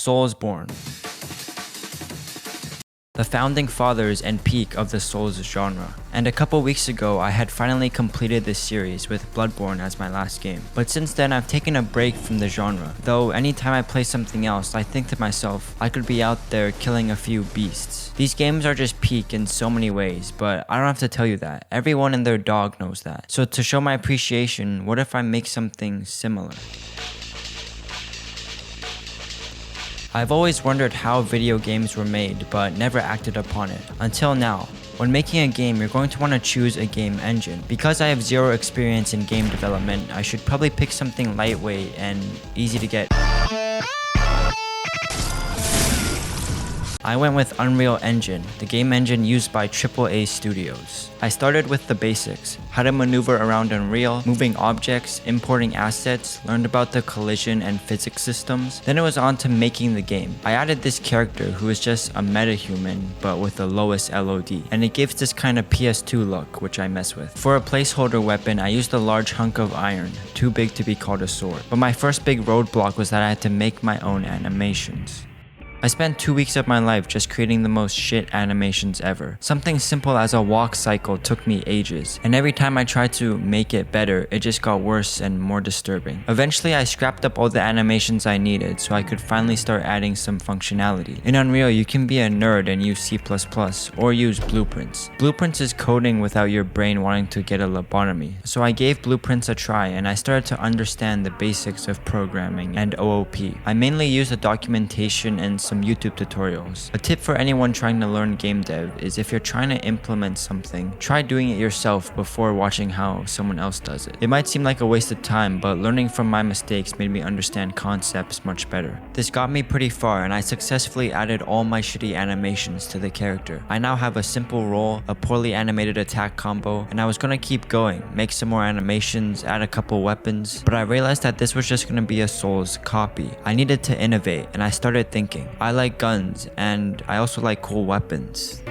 Soulsborne. The founding fathers and peak of the Souls genre. And a couple weeks ago, I had finally completed this series with Bloodborne as my last game. But since then, I've taken a break from the genre. Though anytime I play something else, I think to myself, I could be out there killing a few beasts. These games are just peak in so many ways, but I don't have to tell you that. Everyone and their dog knows that. So to show my appreciation, what if I make something similar? I've always wondered how video games were made, but never acted upon it. Until now. When making a game, you're going to want to choose a game engine. Because I have zero experience in game development, I should probably pick something lightweight and easy to get. I went with Unreal Engine, the game engine used by AAA studios. I started with the basics, how to maneuver around Unreal, moving objects, importing assets, learned about the collision and physics systems. Then it was on to making the game. I added this character who is just a metahuman but with the lowest LOD, and it gives this kind of PS2 look, which I mess with. For a placeholder weapon, I used a large hunk of iron, too big to be called a sword. But my first big roadblock was that I had to make my own animations. I spent 2 weeks of my life just creating the most shit animations ever. Something simple as a walk cycle took me ages, and every time I tried to make it better, it just got worse and more disturbing. Eventually, I scrapped up all the animations I needed so I could finally start adding some functionality. In Unreal, you can be a nerd and use C++ or use Blueprints. Blueprints is coding without your brain wanting to get a lobotomy. So I gave Blueprints a try and I started to understand the basics of programming and OOP. I mainly used the documentation and some YouTube tutorials. A tip for anyone trying to learn game dev is if you're trying to implement something, try doing it yourself before watching how someone else does it. It might seem like a waste of time, but learning from my mistakes made me understand concepts much better. This got me pretty far and I successfully added all my shitty animations to the character. I now have a simple roll, a poorly animated attack combo, and I was gonna keep going, make some more animations, add a couple weapons, but I realized that this was just gonna be a Souls copy. I needed to innovate and I started thinking. I like guns, and I also like cool weapons.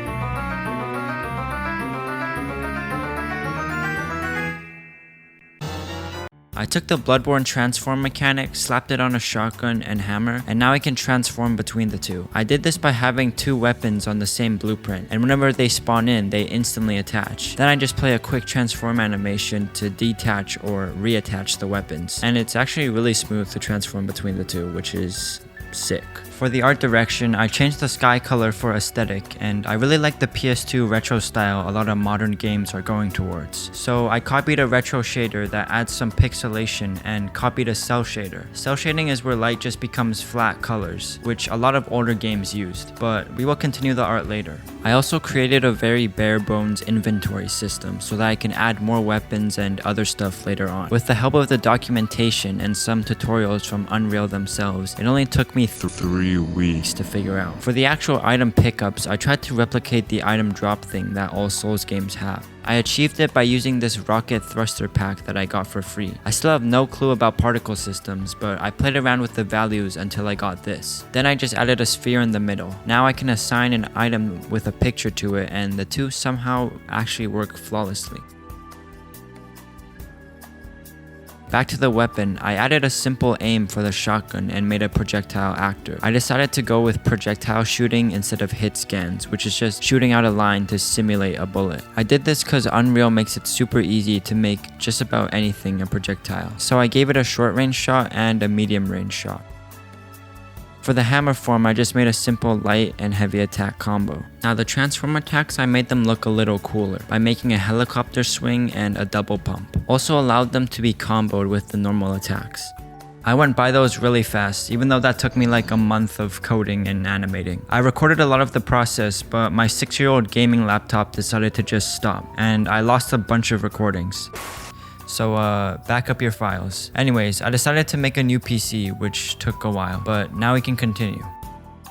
I took the Bloodborne transform mechanic, slapped it on a shotgun and hammer, and now I can transform between the two. I did this by having two weapons on the same blueprint, and whenever they spawn in, they instantly attach. Then I just play a quick transform animation to detach or reattach the weapons, and it's actually really smooth to transform between the two, which is sick. For the art direction, I changed the sky color for aesthetic, and I really like the PS2 retro style a lot of modern games are going towards. So I copied a retro shader that adds some pixelation and copied a cell shader. Cell shading is where light just becomes flat colors, which a lot of older games used, but we will continue the art later. I also created a very bare bones inventory system so that I can add more weapons and other stuff later on. With the help of the documentation and some tutorials from Unreal themselves, it only took me 3 weeks to figure out. For the actual item pickups, I tried to replicate the item drop thing that all Souls games have. I achieved it by using this rocket thruster pack that I got for free. I still have no clue about particle systems, but I played around with the values until I got this. Then I just added a sphere in the middle. Now I can assign an item with a picture to it, and the two somehow actually work flawlessly. Back to the weapon, I added a simple aim for the shotgun and made a projectile actor. I decided to go with projectile shooting instead of hit scans, which is just shooting out a line to simulate a bullet. I did this because Unreal makes it super easy to make just about anything a projectile. So I gave it a short range shot and a medium range shot. For the hammer form, I just made a simple light and heavy attack combo. Now the transform attacks, I made them look a little cooler by making a helicopter swing and a double pump. Also allowed them to be comboed with the normal attacks. I went by those really fast, even though that took me like a month of coding and animating. I recorded a lot of the process, but my 6-year-old gaming laptop decided to just stop, and I lost a bunch of recordings. So back up your files. Anyways, I decided to make a new PC, which took a while, but now we can continue.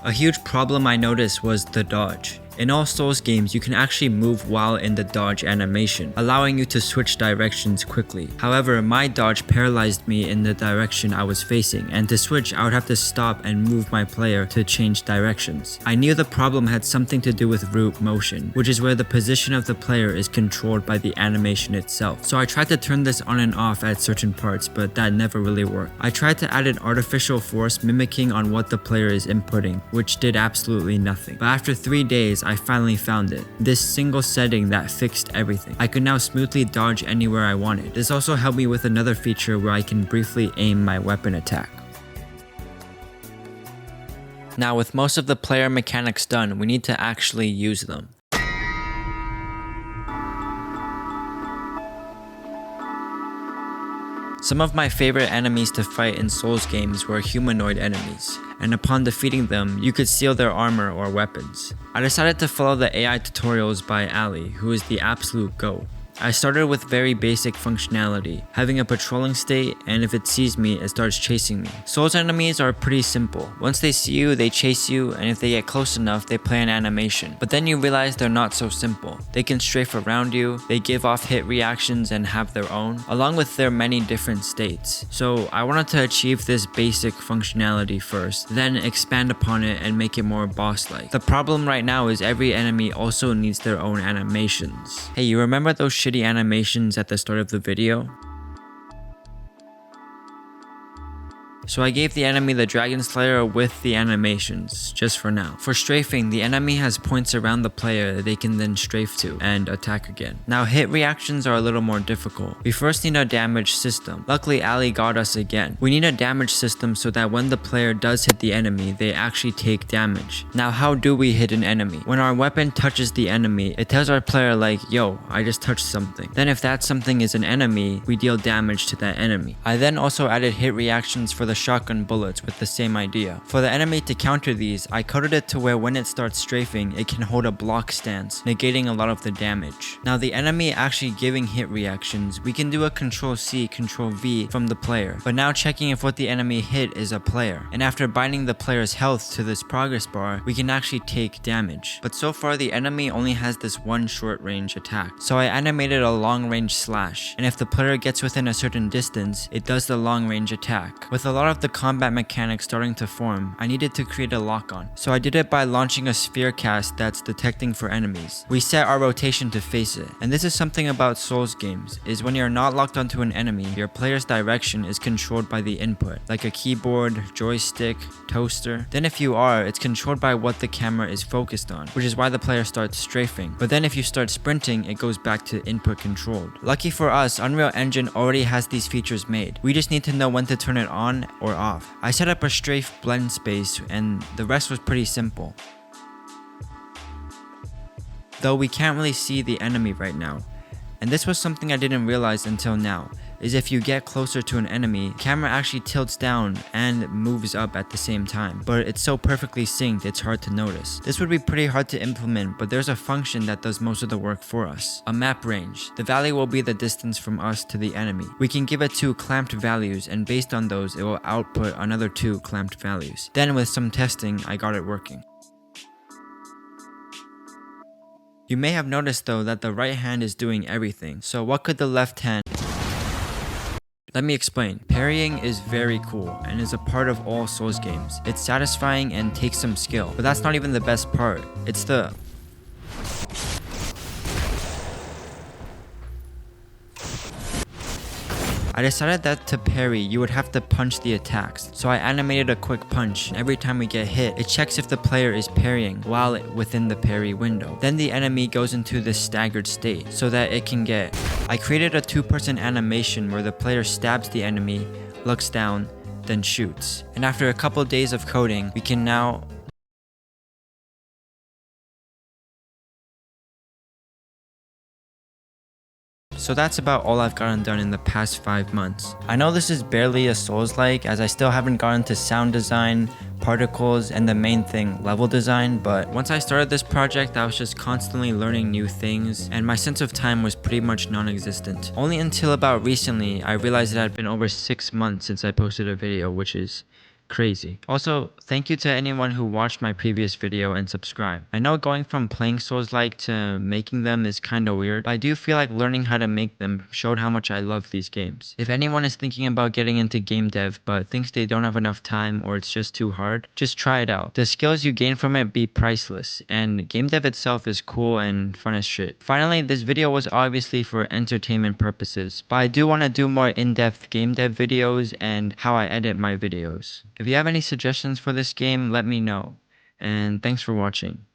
A huge problem I noticed was the dodge. In all Souls games, you can actually move while in the dodge animation, allowing you to switch directions quickly. However, my dodge paralyzed me in the direction I was facing, and to switch, I would have to stop and move my player to change directions. I knew the problem had something to do with root motion, which is where the position of the player is controlled by the animation itself. So I tried to turn this on and off at certain parts, but that never really worked. I tried to add an artificial force mimicking on what the player is inputting, which did absolutely nothing. But after 3 days, I finally found it. This single setting that fixed everything. I could now smoothly dodge anywhere I wanted. This also helped me with another feature where I can briefly aim my weapon attack. Now, with most of the player mechanics done, we need to actually use them. Some of my favorite enemies to fight in Souls games were humanoid enemies, and upon defeating them, you could steal their armor or weapons. I decided to follow the AI tutorials by Ali, who is the absolute GOAT. I started with very basic functionality, having a patrolling state, and if it sees me, it starts chasing me. Souls enemies are pretty simple. Once they see you, they chase you, and if they get close enough, they play an animation. But then you realize they're not so simple. They can strafe around you, they give off hit reactions and have their own, along with their many different states. So I wanted to achieve this basic functionality first, then expand upon it and make it more boss-like. The problem right now is every enemy also needs their own animations. Hey, you remember those shitty animations at the start of the video? So I gave the enemy the Dragon Slayer with the animations, just for now. For strafing, the enemy has points around the player that they can then strafe to and attack again. Now hit reactions are a little more difficult. We first need a damage system. Luckily Ali got us again. We need a damage system so that when the player does hit the enemy, they actually take damage. Now how do we hit an enemy? When our weapon touches the enemy, it tells our player like, yo, I just touched something. Then if that something is an enemy, we deal damage to that enemy. I then also added hit reactions for the shotgun bullets with the same idea. For the enemy to counter these, I coded it to where when it starts strafing, it can hold a block stance, negating a lot of the damage. Now the enemy actually giving hit reactions, we can do a Ctrl-C, Ctrl-V from the player, but now checking if what the enemy hit is a player. And after binding the player's health to this progress bar, we can actually take damage. But so far the enemy only has this one short range attack. So I animated a long range slash, and if the player gets within a certain distance, it does the long range attack. With a lot of the combat mechanics starting to form, I needed to create a lock-on. So I did it by launching a sphere cast that's detecting for enemies. We set our rotation to face it. And this is something about Souls games, is when you're not locked onto an enemy, your player's direction is controlled by the input, like a keyboard, joystick, toaster. Then if you are, it's controlled by what the camera is focused on, which is why the player starts strafing. But then if you start sprinting, it goes back to input controlled. Lucky for us, Unreal Engine already has these features made. We just need to know when to turn it on or off. I set up a strafe blend space and the rest was pretty simple. Though we can't really see the enemy right now. And this was something I didn't realize until now, is if you get closer to an enemy, the camera actually tilts down and moves up at the same time. But it's so perfectly synced, it's hard to notice. This would be pretty hard to implement, but there's a function that does most of the work for us. A map range. The value will be the distance from us to the enemy. We can give it 2 clamped values, and based on those, it will output another 2 clamped values. Then with some testing, I got it working. You may have noticed though that the right hand is doing everything. So what could the left hand? Let me explain. Parrying is very cool and is a part of all Souls games. It's satisfying and takes some skill, but that's not even the best part. It's the... I decided that to parry, you would have to punch the attacks. So I animated a quick punch. Every time we get hit, it checks if the player is parrying while within the parry window. Then the enemy goes into this staggered state so that it can get... I created a 2-person animation where the player stabs the enemy, looks down, then shoots. And after a couple days of coding, we can now... So that's about all I've gotten done in the past 5 months. I know this is barely a Souls-like as I still haven't gotten to sound design, particles, and the main thing, level design, but once I started this project I was just constantly learning new things and my sense of time was pretty much non-existent. Only until about recently I realized it had been over 6 months since I posted a video, which is Crazy. Also, thank you to anyone who watched my previous video and subscribed. I know going from playing Souls-like to making them is kinda weird, but I do feel like learning how to make them showed how much I love these games. If anyone is thinking about getting into game dev but thinks they don't have enough time or it's just too hard, just try it out. The skills you gain from it be priceless, and game dev itself is cool and fun as shit. Finally, this video was obviously for entertainment purposes, but I do want to do more in-depth game dev videos and how I edit my videos. If you have any suggestions for this game, let me know. And thanks for watching.